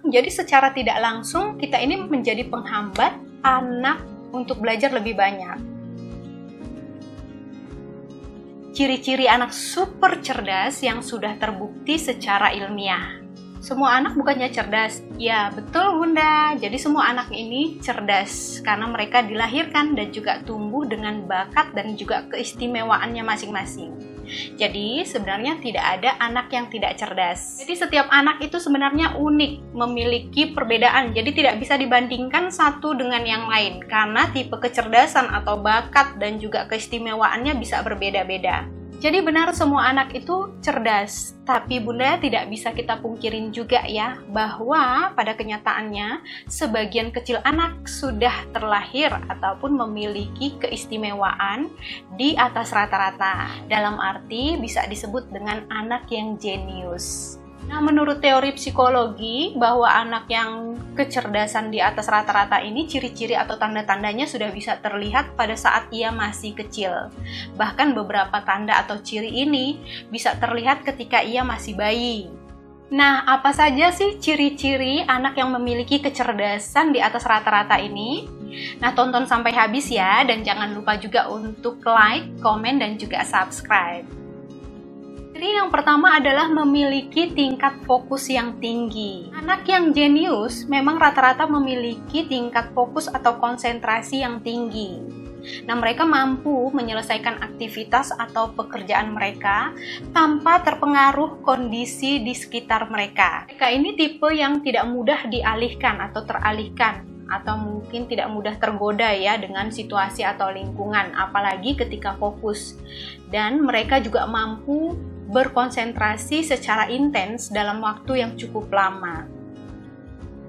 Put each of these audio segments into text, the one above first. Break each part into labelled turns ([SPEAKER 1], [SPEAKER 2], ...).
[SPEAKER 1] jadi secara tidak langsung kita ini menjadi penghambat anak untuk belajar lebih banyak. Ciri-ciri anak super cerdas yang sudah terbukti secara ilmiah. Semua anak bukannya cerdas? Ya, betul Bunda. Jadi semua anak ini cerdas karena mereka dilahirkan dan juga tumbuh dengan bakat dan juga keistimewaannya masing-masing. Jadi sebenarnya tidak ada anak yang tidak cerdas. Jadi setiap anak itu sebenarnya unik, memiliki perbedaan. Jadi tidak bisa dibandingkan satu dengan yang lain karena tipe kecerdasan atau bakat dan juga keistimewaannya bisa berbeda-beda. Jadi benar semua anak itu cerdas, tapi Bunda tidak bisa kita pungkirin juga ya bahwa pada kenyataannya sebagian kecil anak sudah terlahir ataupun memiliki keistimewaan di atas rata-rata. Dalam arti bisa disebut dengan anak yang jenius. Nah, menurut teori psikologi bahwa anak yang kecerdasan di atas rata-rata ini ciri-ciri atau tanda-tandanya sudah bisa terlihat pada saat ia masih kecil. Bahkan beberapa tanda atau ciri ini bisa terlihat ketika ia masih bayi. Nah, apa saja sih ciri-ciri anak yang memiliki kecerdasan di atas rata-rata ini? Nah, tonton sampai habis ya, dan jangan lupa juga untuk like, komen, dan juga subscribe. Ciri yang pertama adalah memiliki tingkat fokus yang tinggi. Anak yang jenius memang rata-rata memiliki tingkat fokus atau konsentrasi yang tinggi. Nah, mereka mampu menyelesaikan aktivitas atau pekerjaan mereka tanpa terpengaruh kondisi di sekitar mereka. Mereka ini tipe yang tidak mudah dialihkan atau teralihkan, atau mungkin tidak mudah tergoda ya dengan situasi atau lingkungan, apalagi ketika fokus. Dan mereka juga mampu berkonsentrasi secara intens dalam waktu yang cukup lama.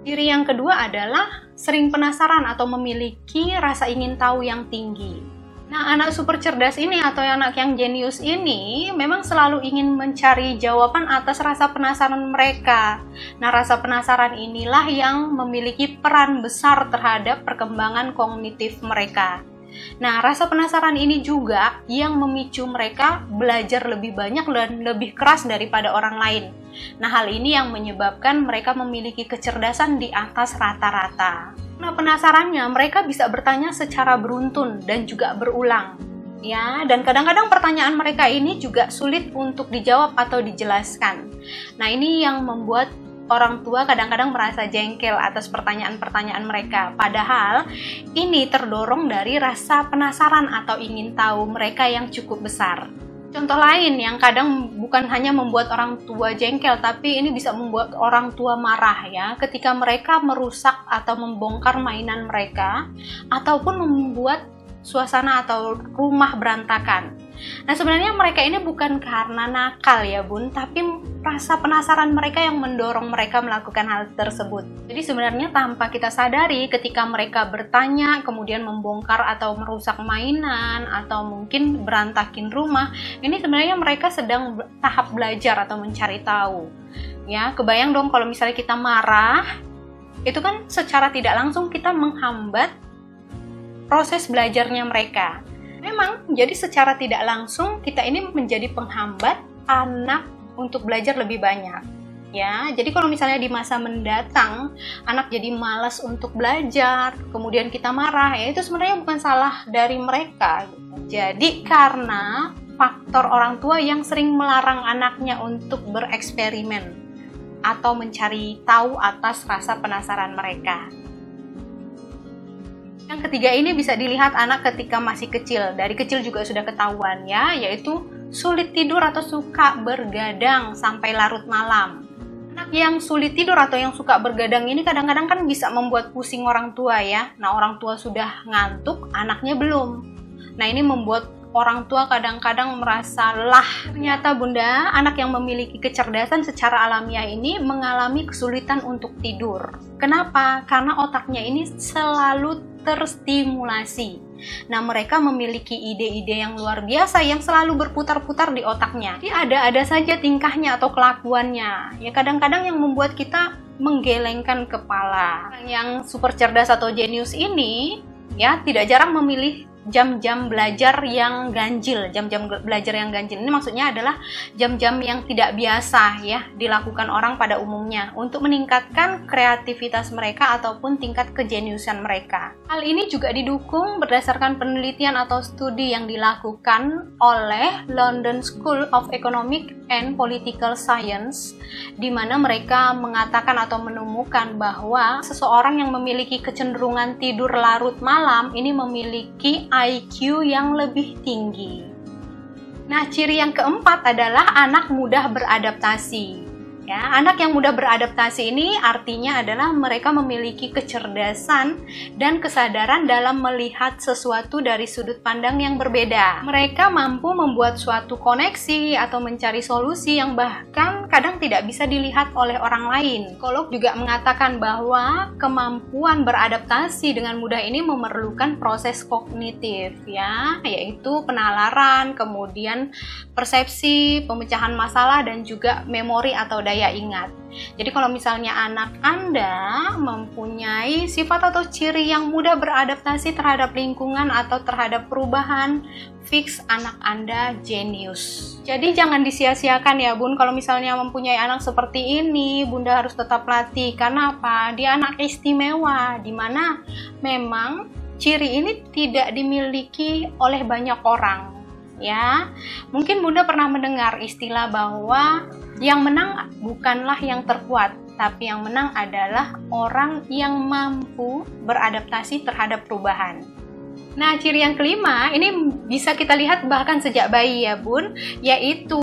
[SPEAKER 1] Ciri yang kedua adalah sering penasaran atau memiliki rasa ingin tahu yang tinggi. Nah, anak super cerdas ini atau anak yang jenius ini memang selalu ingin mencari jawaban atas rasa penasaran mereka. Nah, rasa penasaran inilah yang memiliki peran besar terhadap perkembangan kognitif mereka. Nah, rasa penasaran ini juga yang memicu mereka belajar lebih banyak dan lebih keras daripada orang lain. Nah, hal ini yang menyebabkan mereka memiliki kecerdasan di atas rata-rata. Nah, penasarannya mereka bisa bertanya secara beruntun dan juga berulang. Ya, dan kadang-kadang pertanyaan mereka ini juga sulit untuk dijawab atau dijelaskan. Nah, ini yang membuat orang tua kadang-kadang merasa jengkel atas pertanyaan-pertanyaan mereka. Padahal ini terdorong dari rasa penasaran atau ingin tahu mereka yang cukup besar. Contoh lain yang kadang bukan hanya membuat orang tua jengkel, tapi ini bisa membuat orang tua marah ya, ketika mereka merusak atau membongkar mainan mereka, ataupun membuat suasana atau rumah berantakan. Nah, sebenarnya mereka ini bukan karena nakal ya Bun, tapi rasa penasaran mereka yang mendorong mereka melakukan hal tersebut. Jadi sebenarnya tanpa kita sadari ketika mereka bertanya, kemudian membongkar atau merusak mainan, atau mungkin berantakin rumah, ini sebenarnya mereka sedang tahap belajar atau mencari tahu. Ya, kebayang dong kalau misalnya kita marah, itu kan secara tidak langsung kita menghambat proses belajarnya mereka. Memang, jadi secara tidak langsung kita ini menjadi penghambat anak untuk belajar lebih banyak. Ya, jadi kalau misalnya di masa mendatang anak jadi malas untuk belajar, kemudian kita marah, ya itu sebenarnya bukan salah dari mereka. Jadi karena faktor orang tua yang sering melarang anaknya untuk bereksperimen atau mencari tahu atas rasa penasaran mereka. Yang ketiga ini bisa dilihat anak ketika masih kecil. Dari kecil juga sudah ketahuan ya, yaitu sulit tidur atau suka bergadang sampai larut malam. Anak yang sulit tidur atau yang suka bergadang ini kadang-kadang kan bisa membuat pusing orang tua ya. Nah, orang tua sudah ngantuk, anaknya belum. Nah, ini membuat orang tua kadang-kadang merasa lelah. Ternyata Bunda, anak yang memiliki kecerdasan secara alamiah ini mengalami kesulitan untuk tidur. Kenapa? Karena otaknya ini selalu terstimulasi. Nah, mereka memiliki ide-ide yang luar biasa yang selalu berputar-putar di otaknya. Jadi ada saja tingkahnya atau kelakuannya. Ya, kadang-kadang yang membuat kita menggelengkan kepala. Yang super cerdas atau jenius ini ya tidak jarang memilih jam-jam belajar yang ganjil. Jam-jam belajar yang ganjil ini maksudnya adalah jam-jam yang tidak biasa ya dilakukan orang pada umumnya untuk meningkatkan kreativitas mereka ataupun tingkat kejeniusan mereka. Hal ini juga didukung berdasarkan penelitian atau studi yang dilakukan oleh London School of Economic and Political Science, di mana mereka mengatakan atau menemukan bahwa seseorang yang memiliki kecenderungan tidur larut malam ini memiliki IQ yang lebih tinggi. Nah, ciri yang keempat adalah anak mudah beradaptasi. Ya, anak yang mudah beradaptasi ini artinya adalah mereka memiliki kecerdasan dan kesadaran dalam melihat sesuatu dari sudut pandang yang berbeda. Mereka mampu membuat suatu koneksi atau mencari solusi yang bahkan kadang tidak bisa dilihat oleh orang lain. Psikolog juga mengatakan bahwa kemampuan beradaptasi dengan mudah ini memerlukan proses kognitif, ya, yaitu penalaran, kemudian persepsi, pemecahan masalah, dan juga memori atau daya ingat. Jadi kalau misalnya anak Anda mempunyai sifat atau ciri yang mudah beradaptasi terhadap lingkungan atau terhadap perubahan, fix anak Anda jenius. Jadi jangan disia-siakan ya Bun, kalau misalnya mempunyai anak seperti ini, Bunda harus tetap latih. Karena apa? Dia anak istimewa, dimana memang ciri ini tidak dimiliki oleh banyak orang. Ya, mungkin Bunda pernah mendengar istilah bahwa yang menang bukanlah yang terkuat, tapi yang menang adalah orang yang mampu beradaptasi terhadap perubahan. Nah, ciri yang kelima ini bisa kita lihat bahkan sejak bayi ya Bun, yaitu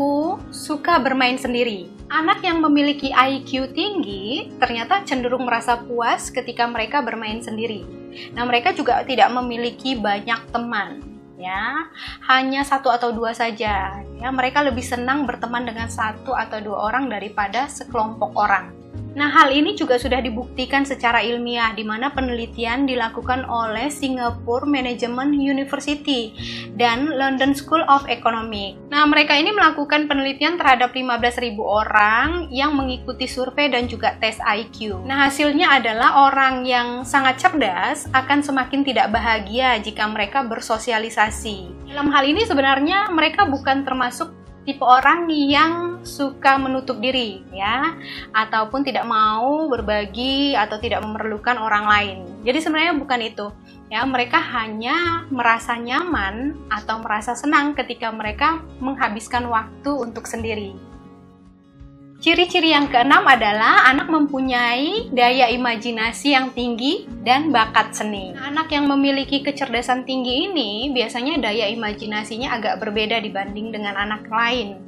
[SPEAKER 1] suka bermain sendiri. Anak yang memiliki IQ tinggi ternyata cenderung merasa puas ketika mereka bermain sendiri. Nah, mereka juga tidak memiliki banyak teman. Ya, hanya 1 atau 2 saja. Ya, mereka lebih senang berteman dengan 1 atau 2 orang daripada sekelompok orang. Nah, hal ini juga sudah dibuktikan secara ilmiah, di mana penelitian dilakukan oleh Singapore Management University dan London School of Economics. Nah, mereka ini melakukan penelitian terhadap 15.000 orang yang mengikuti survei dan juga tes IQ. Nah, hasilnya adalah orang yang sangat cerdas akan semakin tidak bahagia jika mereka bersosialisasi. Dalam hal ini sebenarnya mereka bukan termasuk tipe orang yang suka menutup diri ya, ataupun tidak mau berbagi atau tidak memerlukan orang lain. Jadi sebenarnya bukan itu ya, mereka hanya merasa nyaman atau merasa senang ketika mereka menghabiskan waktu untuk sendiri. Ciri-ciri yang keenam adalah anak mempunyai daya imajinasi yang tinggi dan bakat seni. Anak yang memiliki kecerdasan tinggi ini biasanya daya imajinasinya agak berbeda dibanding dengan anak lain.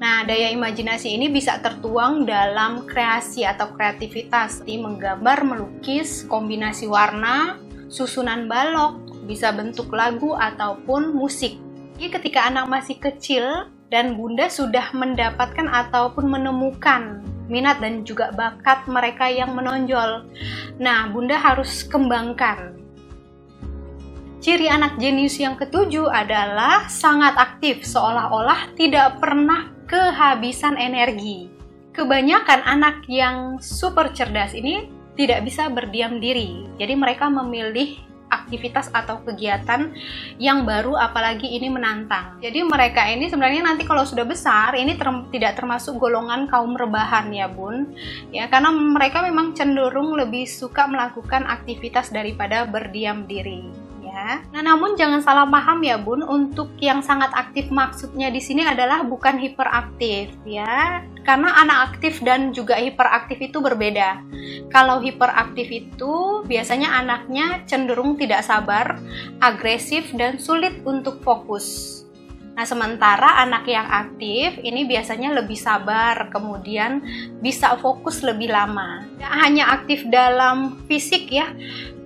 [SPEAKER 1] Nah, daya imajinasi ini bisa tertuang dalam kreasi atau kreativitas, seperti menggambar, melukis, kombinasi warna, susunan balok, bisa bentuk lagu ataupun musik. Jadi ketika anak masih kecil, dan Bunda sudah mendapatkan ataupun menemukan minat dan juga bakat mereka yang menonjol. Nah, Bunda harus kembangkan. Ciri anak jenius yang ketujuh adalah sangat aktif, seolah-olah tidak pernah kehabisan energi. Kebanyakan anak yang super cerdas ini tidak bisa berdiam diri. Jadi mereka memilih aktivitas atau kegiatan yang baru, apalagi ini menantang. Jadi mereka ini sebenarnya nanti kalau sudah besar ini tidak termasuk golongan kaum rebahan ya Bun ya, karena mereka memang cenderung lebih suka melakukan aktivitas daripada berdiam diri ya. Nah, namun jangan salah paham ya Bun, untuk yang sangat aktif maksudnya di sini adalah bukan hiperaktif ya, karena anak aktif dan juga hiperaktif itu berbeda. Kalau hiperaktif itu biasanya anaknya cenderung tidak sabar, agresif, dan sulit untuk fokus. Nah, sementara anak yang aktif ini biasanya lebih sabar, kemudian bisa fokus lebih lama. Tidak hanya aktif dalam fisik ya,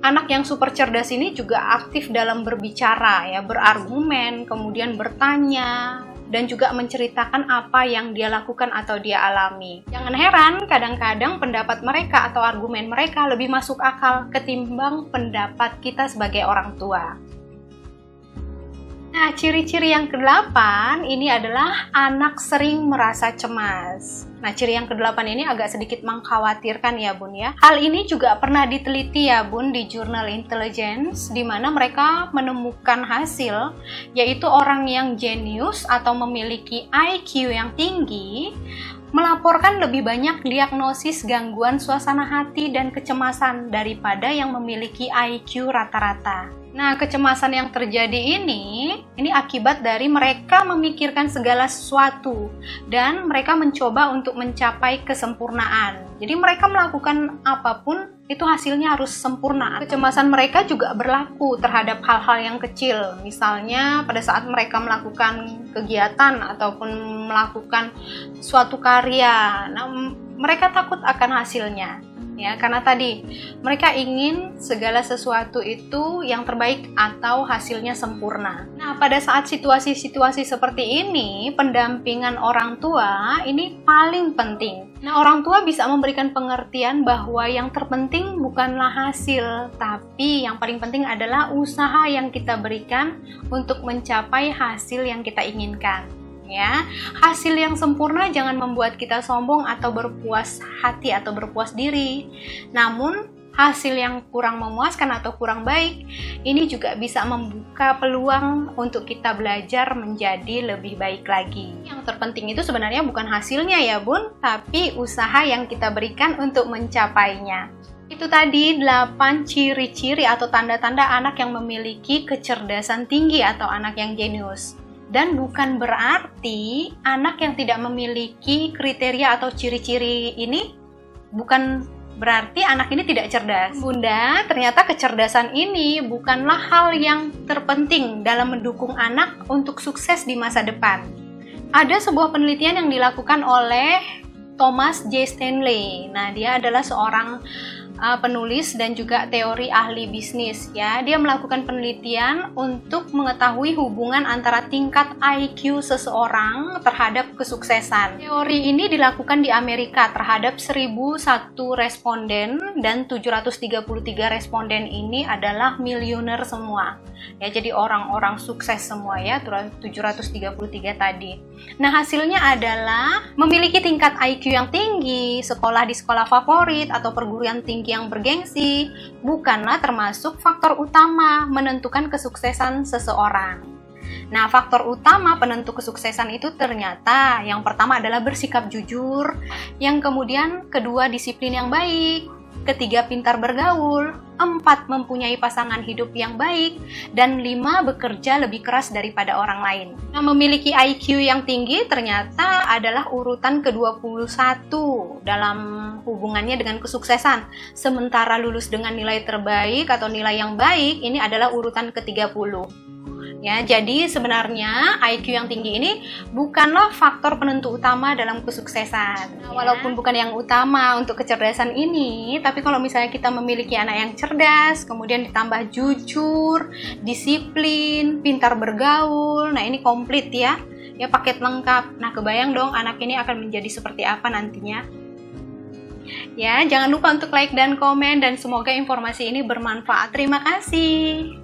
[SPEAKER 1] anak yang super cerdas ini juga aktif dalam berbicara ya, berargumen, kemudian bertanya, dan juga menceritakan apa yang dia lakukan atau dia alami. Jangan heran, kadang-kadang pendapat mereka atau argumen mereka lebih masuk akal ketimbang pendapat kita sebagai orang tua. Nah, ciri-ciri yang ke-8 ini adalah anak sering merasa cemas. Nah, ciri yang ke-8 ini agak sedikit mengkhawatirkan ya Bun ya. Hal ini juga pernah diteliti ya Bun di jurnal Intelligence, di mana mereka menemukan hasil, yaitu orang yang jenius atau memiliki IQ yang tinggi, melaporkan lebih banyak diagnosis gangguan suasana hati dan kecemasan daripada yang memiliki IQ rata-rata. Nah, kecemasan yang terjadi ini akibat dari mereka memikirkan segala sesuatu dan mereka mencoba untuk mencapai kesempurnaan. Jadi mereka melakukan apapun itu hasilnya harus sempurna. Kecemasan mereka juga berlaku terhadap hal-hal yang kecil. Misalnya pada saat mereka melakukan kegiatan ataupun melakukan suatu karya, nah, mereka takut akan hasilnya. Ya, karena tadi mereka ingin segala sesuatu itu yang terbaik atau hasilnya sempurna. Nah, pada saat situasi-situasi seperti ini, pendampingan orang tua ini paling penting. Nah, orang tua bisa memberikan pengertian bahwa yang terpenting bukanlah hasil, tapi yang paling penting adalah usaha yang kita berikan untuk mencapai hasil yang kita inginkan. Ya, hasil yang sempurna jangan membuat kita sombong atau berpuas hati atau berpuas diri. Namun, hasil yang kurang memuaskan atau kurang baik, ini juga bisa membuka peluang untuk kita belajar menjadi lebih baik lagi. Yang terpenting itu sebenarnya bukan hasilnya ya Bun, tapi usaha yang kita berikan untuk mencapainya. Itu tadi 8 ciri-ciri atau tanda-tanda anak yang memiliki kecerdasan tinggi atau anak yang jenius. Dan bukan berarti anak yang tidak memiliki kriteria atau ciri-ciri ini bukan berarti anak ini tidak cerdas. Bunda, ternyata kecerdasan ini bukanlah hal yang terpenting dalam mendukung anak untuk sukses di masa depan. Ada sebuah penelitian yang dilakukan oleh Thomas J. Stanley. Nah, dia adalah seorang penulis dan juga teori ahli bisnis ya. Dia melakukan penelitian untuk mengetahui hubungan antara tingkat IQ seseorang terhadap kesuksesan. Teori ini dilakukan di Amerika terhadap 1001 responden dan 733 responden ini adalah miliuner semua. Ya, jadi orang-orang sukses semua ya, 733 tadi. Nah, hasilnya adalah memiliki tingkat IQ yang tinggi, sekolah di sekolah favorit atau perguruan tinggi yang bergengsi bukanlah termasuk faktor utama menentukan kesuksesan seseorang. Nah, faktor utama penentu kesuksesan itu ternyata yang pertama adalah bersikap jujur, yang kemudian kedua disiplin yang baik, ketiga pintar bergaul, 4 mempunyai pasangan hidup yang baik, dan 5 bekerja lebih keras daripada orang lain. Nah, memiliki IQ yang tinggi ternyata adalah urutan ke-21 dalam hubungannya dengan kesuksesan. Sementara lulus dengan nilai terbaik atau nilai yang baik ini adalah urutan ke-30. Ya, jadi sebenarnya IQ yang tinggi ini bukanlah faktor penentu utama dalam kesuksesan. Nah, walaupun bukan yang utama untuk kecerdasan ini, tapi kalau misalnya kita memiliki anak yang cerdas, kemudian ditambah jujur, disiplin, pintar bergaul, nah ini komplit ya. Ya, paket lengkap. Nah, kebayang dong anak ini akan menjadi seperti apa nantinya. Ya, jangan lupa untuk like dan komen dan semoga informasi ini bermanfaat. Terima kasih.